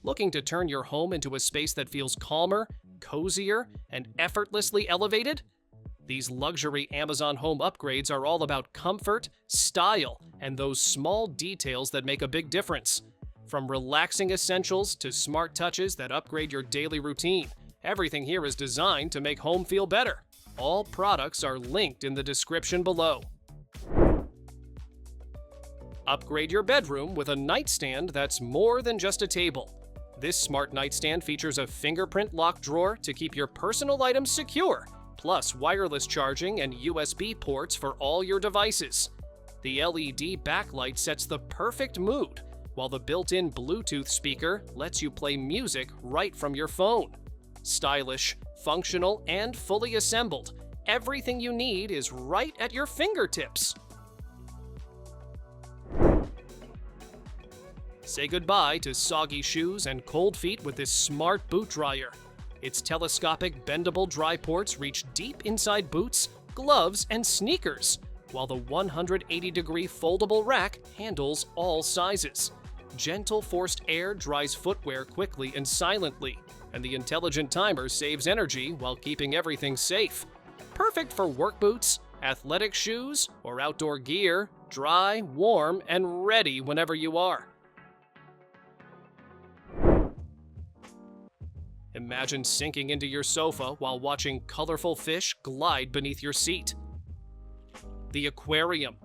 Looking to turn your home into a space that feels calmer, cozier, and effortlessly elevated? These luxury Amazon home upgrades are all about comfort, style, and those small details that make a big difference. From relaxing essentials to smart touches that upgrade your daily routine, everything here is designed to make home feel better. All products are linked in the description below. Upgrade your bedroom with a nightstand that's more than just a table. This smart nightstand features a fingerprint lock drawer to keep your personal items secure, plus wireless charging and USB ports for all your devices. The LED backlight sets the perfect mood, while the built-in Bluetooth speaker lets you play music right from your phone. Stylish, functional, and fully assembled, everything you need is right at your fingertips. Say goodbye to soggy shoes and cold feet with this smart boot dryer. Its telescopic bendable dry ports reach deep inside boots, gloves, and sneakers, while the 180-degree foldable rack handles all sizes. Gentle forced air dries footwear quickly and silently, and the intelligent timer saves energy while keeping everything safe. Perfect for work boots, athletic shoes, or outdoor gear, dry, warm, and ready whenever you are. Imagine sinking into your sofa while watching colorful fish glide beneath your seat. The Aquarium.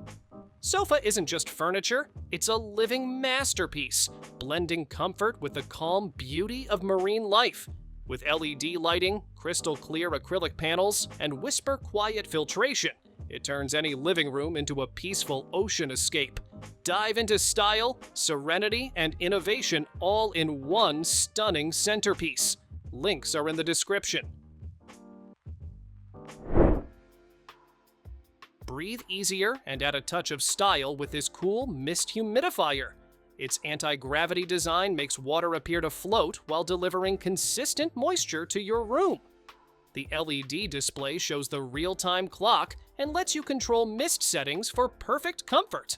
Sofa isn't just furniture, it's a living masterpiece, blending comfort with the calm beauty of marine life. With LED lighting, crystal clear acrylic panels, and whisper quiet filtration, it turns any living room into a peaceful ocean escape. Dive into style, serenity, and innovation all in one stunning centerpiece. Links are in the description. Breathe easier and add a touch of style with this cool mist humidifier. Its anti-gravity design makes water appear to float while delivering consistent moisture to your room. The LED display shows the real-time clock and lets you control mist settings for perfect comfort.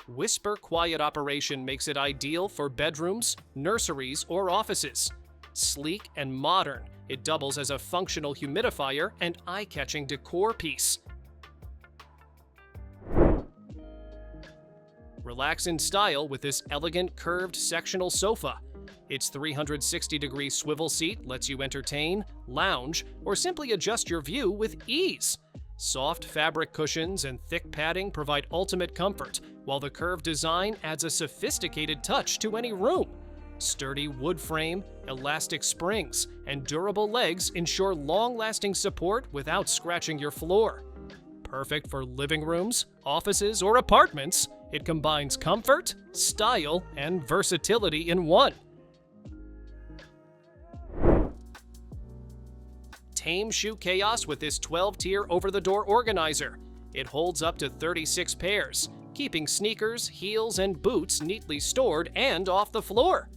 Whisper quiet operation makes it ideal for bedrooms, nurseries, or offices. Sleek and modern, it doubles as a functional humidifier and eye-catching decor piece. Relax in style with this elegant curved sectional sofa. Its 360-degree swivel seat lets you entertain, lounge, or simply adjust your view with ease. Soft fabric cushions and thick padding provide ultimate comfort, while the curved design adds a sophisticated touch to any room. Sturdy wood frame, elastic springs, and durable legs ensure long-lasting support without scratching your floor. Perfect for living rooms, offices, or apartments, it combines comfort, style, and versatility in one. Tame shoe chaos with this 12-tier over-the-door organizer. It holds up to 36 pairs, keeping sneakers, heels, and boots neatly stored and off the floor.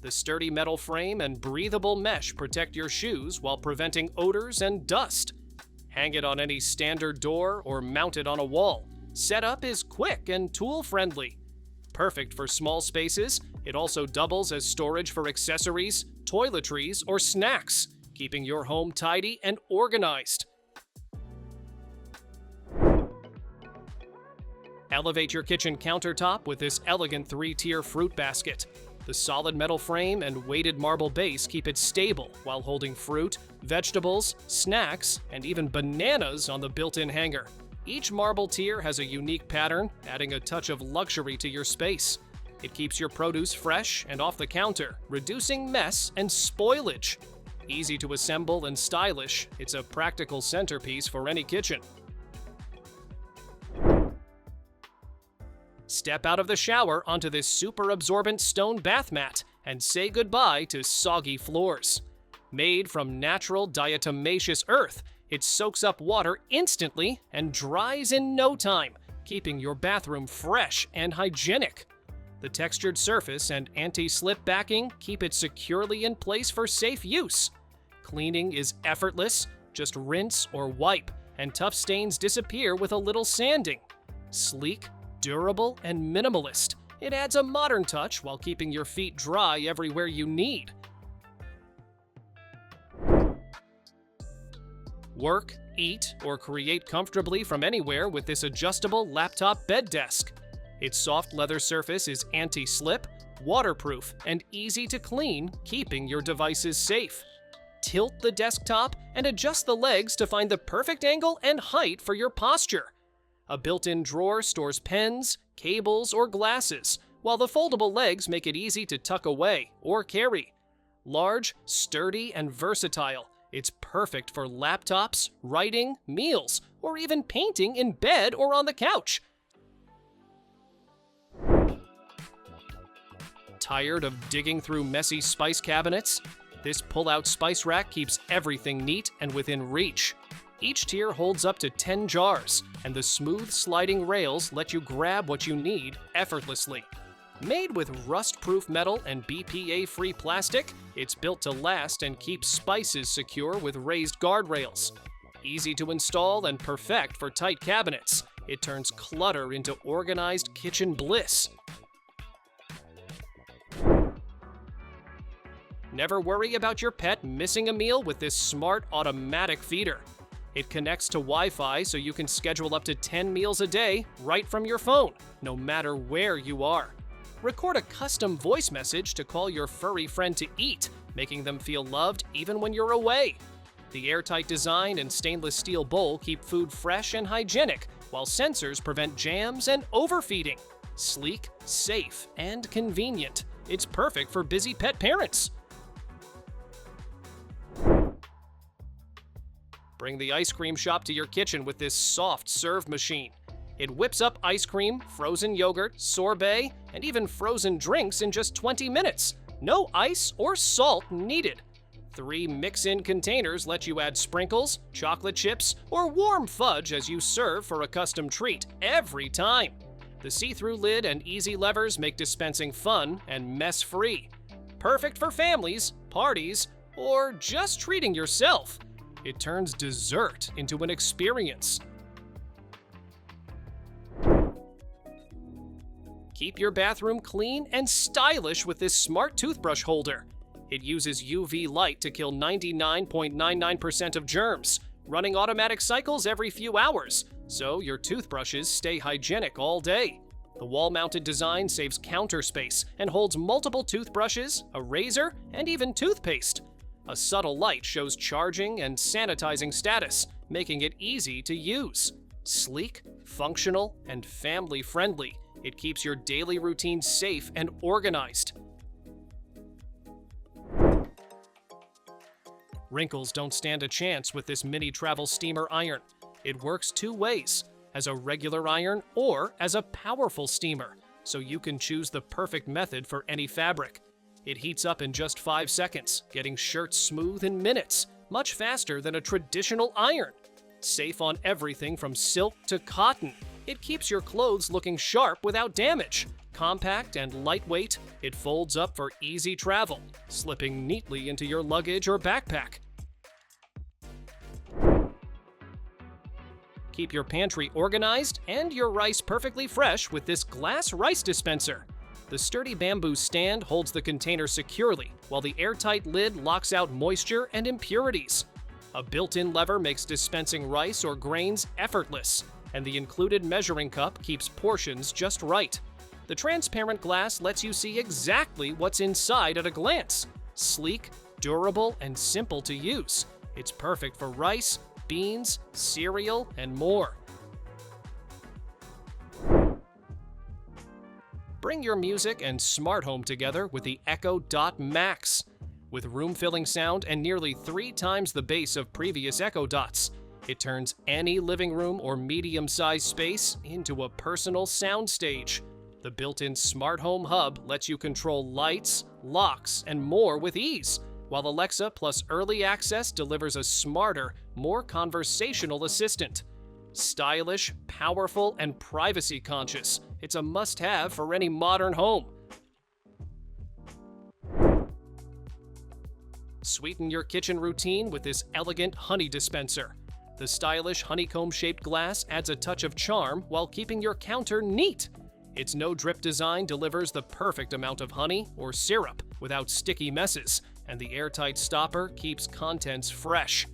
The sturdy metal frame and breathable mesh protect your shoes while preventing odors and dust. Hang it on any standard door or mount it on a wall. Setup is quick and tool-friendly. Perfect for small spaces, it also doubles as storage for accessories, toiletries, or snacks, keeping your home tidy and organized. Elevate your kitchen countertop with this elegant 3-tier fruit basket. The solid metal frame and weighted marble base keep it stable while holding fruit, vegetables, snacks, and even bananas on the built-in hanger. Each marble tier has a unique pattern, adding a touch of luxury to your space. It keeps your produce fresh and off the counter, reducing mess and spoilage. Easy to assemble and stylish, it's a practical centerpiece for any kitchen. Step out of the shower onto this super absorbent stone bath mat and say goodbye to soggy floors. Made from natural diatomaceous earth, it soaks up water instantly and dries in no time, keeping your bathroom fresh and hygienic. The textured surface and anti-slip backing keep it securely in place for safe use. Cleaning is effortless, just rinse or wipe, and tough stains disappear with a little sanding. Sleek, durable, and minimalist, It adds a modern touch while keeping your feet dry everywhere you need. Work, eat, or create comfortably from anywhere with this adjustable laptop bed desk. Its soft leather surface is anti-slip, waterproof, and easy to clean, keeping your devices safe. Tilt the desktop and adjust the legs to find the perfect angle and height for your posture. A built-in drawer stores pens, cables, or glasses, while the foldable legs make it easy to tuck away or carry. Large, sturdy, and versatile, it's perfect for laptops, writing, meals, or even painting in bed or on the couch. Tired of digging through messy spice cabinets? This pull-out spice rack keeps everything neat and within reach. Each tier holds up to 10 jars, and the smooth sliding rails let you grab what you need effortlessly. Made with rust-proof metal and BPA-free plastic, it's built to last and keep spices secure with raised guardrails. Easy to install and perfect for tight cabinets, it turns clutter into organized kitchen bliss. Never worry about your pet missing a meal with this smart automatic feeder. It connects to Wi-Fi so you can schedule up to 10 meals a day right from your phone, no matter where you are. Record a custom voice message to call your furry friend to eat, making them feel loved even when you're away. The airtight design and stainless steel bowl keep food fresh and hygienic, while sensors prevent jams and overfeeding. Sleek, safe, and convenient. It's perfect for busy pet parents. Bring the ice cream shop to your kitchen with this soft serve machine. It whips up ice cream, frozen yogurt, sorbet, and even frozen drinks in just 20 minutes. No ice or salt needed. 3 mix-in containers let you add sprinkles, chocolate chips, or warm fudge as you serve for a custom treat every time. The see-through lid and easy levers make dispensing fun and mess-free. Perfect for families, parties, or just treating yourself. It turns dessert into an experience. Keep your bathroom clean and stylish with this smart toothbrush holder. It uses UV light to kill 99.99% of germs, running automatic cycles every few hours, so your toothbrushes stay hygienic all day. The wall-mounted design saves counter space and holds multiple toothbrushes, a razor, and even toothpaste. A subtle light shows charging and sanitizing status, making it easy to use. Sleek, functional, and family-friendly, it keeps your daily routine safe and organized. Wrinkles don't stand a chance with this mini travel steamer iron. It works 2 ways, as a regular iron or as a powerful steamer, so you can choose the perfect method for any fabric. It heats up in just 5 seconds, getting shirts smooth in minutes, much faster than a traditional iron. Safe on everything from silk to cotton, it keeps your clothes looking sharp without damage. Compact and lightweight, it folds up for easy travel, slipping neatly into your luggage or backpack. Keep your pantry organized and your rice perfectly fresh with this glass rice dispenser. The sturdy bamboo stand holds the container securely, while the airtight lid locks out moisture and impurities. A built-in lever makes dispensing rice or grains effortless, and the included measuring cup keeps portions just right. The transparent glass lets you see exactly what's inside at a glance. Sleek, durable, and simple to use. It's perfect for rice, beans, cereal, and more. Bring your music and smart home together with the Echo Dot Max. With room-filling sound and nearly 3 times the bass of previous Echo Dots, it turns any living room or medium-sized space into a personal soundstage. The built-in smart home hub lets you control lights, locks, and more with ease, while Alexa plus early access delivers a smarter, more conversational assistant. Stylish, powerful, and privacy-conscious, it's a must-have for any modern home. Sweeten your kitchen routine with this elegant honey dispenser. The stylish honeycomb-shaped glass adds a touch of charm while keeping your counter neat. Its no-drip design delivers the perfect amount of honey or syrup without sticky messes, and the airtight stopper keeps contents fresh.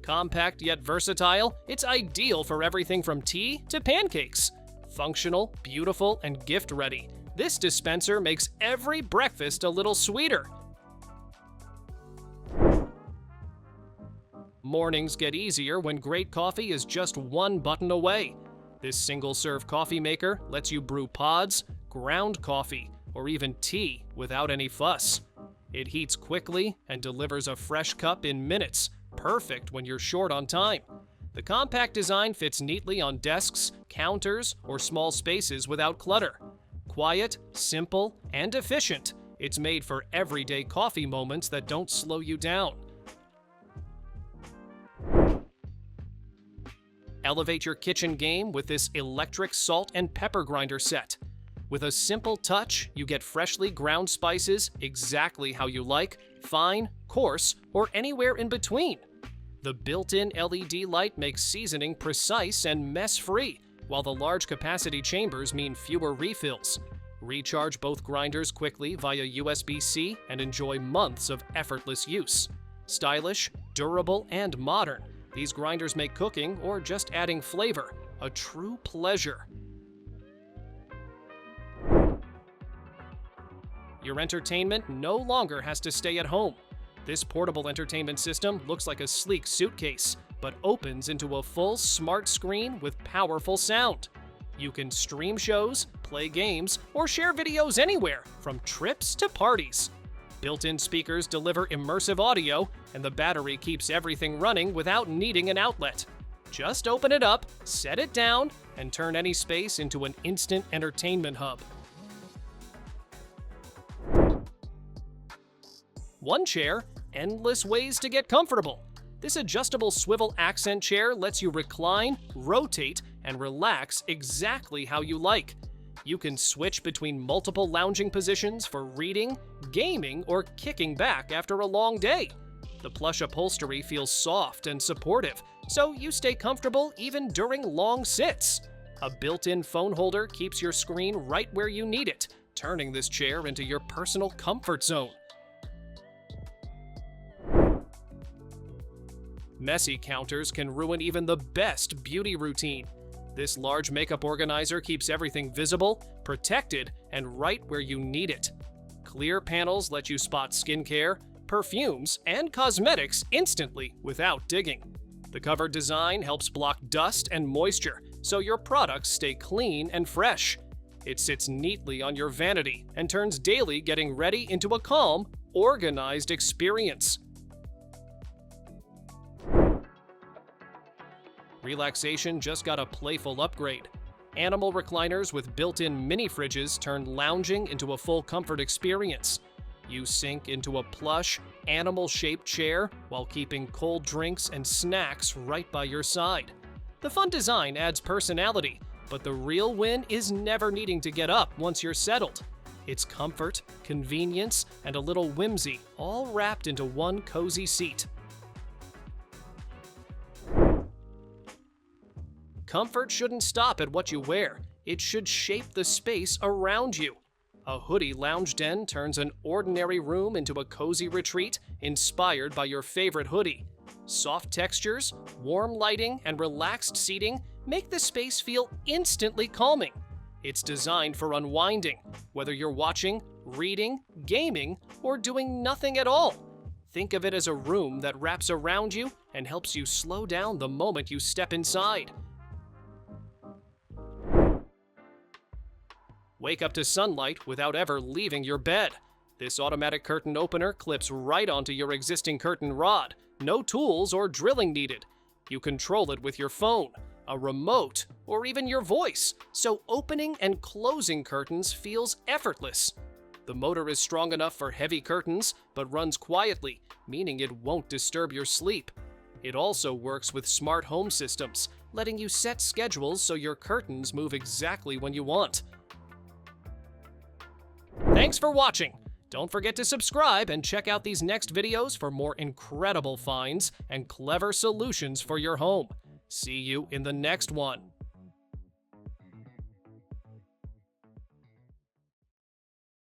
Compact yet versatile, it's ideal for everything from tea to pancakes. Functional, beautiful, and gift-ready, this dispenser makes every breakfast a little sweeter. Mornings get easier when great coffee is just one button away. This single-serve coffee maker lets you brew pods, ground coffee, or even tea without any fuss. It heats quickly and delivers a fresh cup in minutes, perfect when you're short on time. The compact design fits neatly on desks, counters, or small spaces without clutter. Quiet, simple, and efficient, it's made for everyday coffee moments that don't slow you down. Elevate your kitchen game with this electric salt and pepper grinder set. With a simple touch, you get freshly ground spices exactly how you like, fine, coarse, or anywhere in between. The built-in LED light makes seasoning precise and mess-free, while the large capacity chambers mean fewer refills. Recharge both grinders quickly via USB-C and enjoy months of effortless use. Stylish, durable, and modern, these grinders make cooking or just adding flavor a true pleasure. Your entertainment no longer has to stay at home. This portable entertainment system looks like a sleek suitcase, but opens into a full smart screen with powerful sound. You can stream shows, play games, or share videos anywhere, from trips to parties. Built-in speakers deliver immersive audio, and the battery keeps everything running without needing an outlet. Just open it up, set it down, and turn any space into an instant entertainment hub. One chair, endless ways to get comfortable. This adjustable swivel accent chair lets you recline, rotate, and relax exactly how you like. You can switch between multiple lounging positions for reading, gaming, or kicking back after a long day. The plush upholstery feels soft and supportive, so you stay comfortable even during long sits. A built-in phone holder keeps your screen right where you need it, turning this chair into your personal comfort zone. Messy counters can ruin even the best beauty routine. This large makeup organizer keeps everything visible, protected, and right where you need it. Clear panels let you spot skincare, perfumes, and cosmetics instantly without digging. The covered design helps block dust and moisture, so your products stay clean and fresh. It sits neatly on your vanity and turns daily getting ready into a calm, organized experience. Relaxation just got a playful upgrade. Animal recliners with built-in mini fridges turn lounging into a full comfort experience. You sink into a plush, animal-shaped chair while keeping cold drinks and snacks right by your side. The fun design adds personality, but the real win is never needing to get up once you're settled. It's comfort, convenience, and a little whimsy, all wrapped into one cozy seat. Comfort shouldn't stop at what you wear. It should shape the space around you. A Hoodie Lounge den turns an ordinary room into a cozy retreat inspired by your favorite hoodie. Soft textures, warm lighting, and relaxed seating make the space feel instantly calming. It's designed for unwinding, whether you're watching, reading, gaming, or doing nothing at all. Think of it as a room that wraps around you and helps you slow down the moment you step inside. Wake up to sunlight without ever leaving your bed. This automatic curtain opener clips right onto your existing curtain rod. No tools or drilling needed. You control it with your phone, a remote, or even your voice, so opening and closing curtains feels effortless. The motor is strong enough for heavy curtains, but runs quietly, meaning it won't disturb your sleep. It also works with smart home systems, letting you set schedules so your curtains move exactly when you want. Thanks for watching! Don't forget to subscribe and check out these next videos for more incredible finds and clever solutions for your home. See you in the next one.